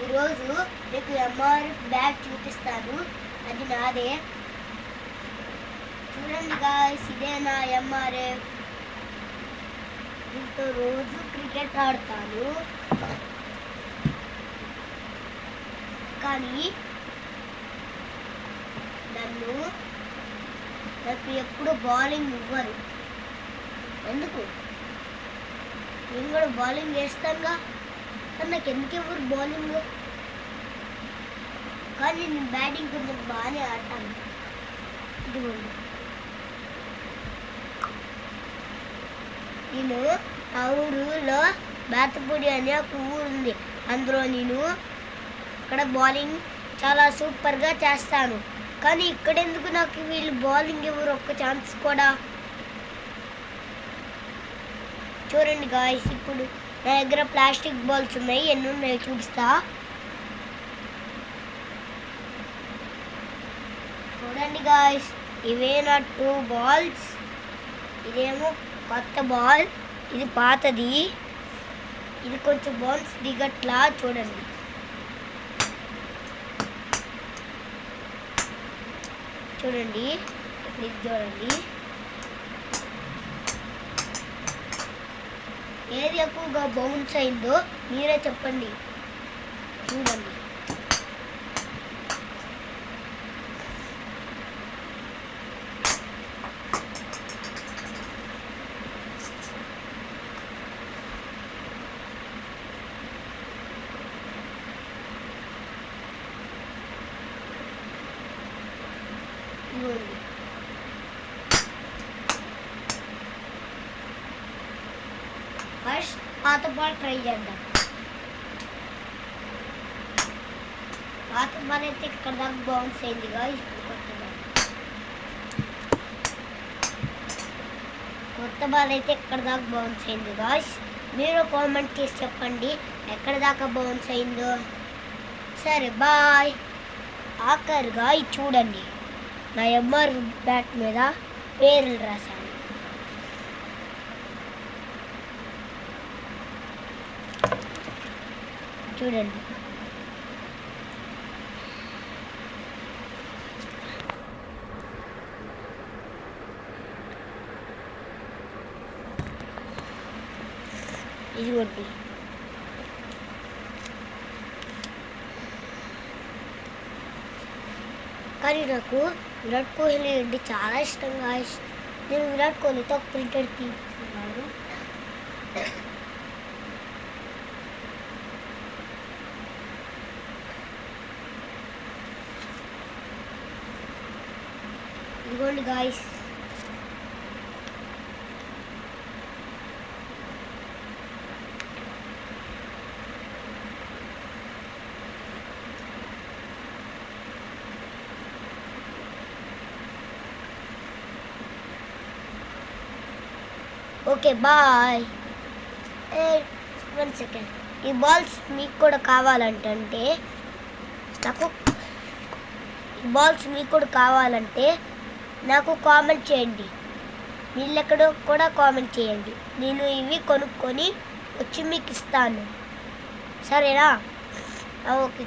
ఈరోజు మీకు MRF bag చూపిస్తాను. అది నాదే. చూడండి గాయ్స్, ఇదే నా ఎంఆర్ఎఫ్. దీంతో రోజు క్రికెట్ ఆడతాను. కానీ నాకు ఎప్పుడు బౌలింగ్ ఇవ్వరు. ఎందుకు? నేను కూడా బౌలింగ్ వేస్తానుగా, కానీ నాకు ఎందుకు ఇవ్వరు బౌలింగ్? కానీ నేను బ్యాటింగ్ కొంచెం బాగానే ఆడతాను. ఇదిగోండి, నేను ఆ ఊరులో బేతపూడి అనే ఒక ఊరు ఉంది. అందులో నేను అక్కడ బౌలింగ్ చాలా సూపర్గా చేస్తాను. కానీ ఇక్కడ ఎందుకు నాకు వీళ్ళు బౌలింగ్ ఇవ్వరు ఒక్క ఛాన్స్ కూడా? చూడండి గాయ్స్, ఇప్పుడు నా దగ్గర ప్లాస్టిక్ బాల్స్ ఉన్నాయి. ఎన్ని ఉన్నాయో చూపిస్తా. చూడండి గాయ్స్, ఇవే నా 2 బాల్స్. ఇదేమో కొత్త బాల్, ఇది పాతది. ఇది కొంచెం బౌన్స్ దిగట్లా. చూడండి, చూడండి, ఇది చూడండి. ఏది ఎక్కువగా బౌన్స్ అయిందో మీరే చెప్పండి. చూడండి, ఫస్ట్ పాత బాల్ ట్రై చేద్దాం. పాత బాల్ అయితే ఇక్కడ దాకా బౌన్స్ అయింది గాయ్స్. కొత్త బాల్ అయితే ఇక్కడ దాకా బౌన్స్ అయింది గాయ్స్. మీరు కామెంట్ చేసి చెప్పండి ఎక్కడ దాకా బౌన్స్ అయిందో. సరే, బాయ్. ఆఖరిగా ఇది చూడండి, నా ఎంఆర్ బ్యాట్ మీద పేర్లు రాశాను. చూడండి, ఇదిగోండి. కానీ నాకు విరాట్ కోహ్లీ అంటే చాలా ఇష్టం గాయ్స్. నేను విరాట్ కోహ్లీతో ప్రింటెడ్ తీసుకున్నాను. ఇదిగోండి గాయ్స్, ఓకే బాయ్. 1 సెకండ్. ఈ బాల్స్ మీకు కూడా కావాలంటే నాకు కామెంట్ చేయండి. వీళ్ళెక్కడో కూడా కామెంట్ చేయండి. నేను ఇవి కొనుక్కొని వచ్చి మీకు ఇస్తాను. సరేనా? ఓకే.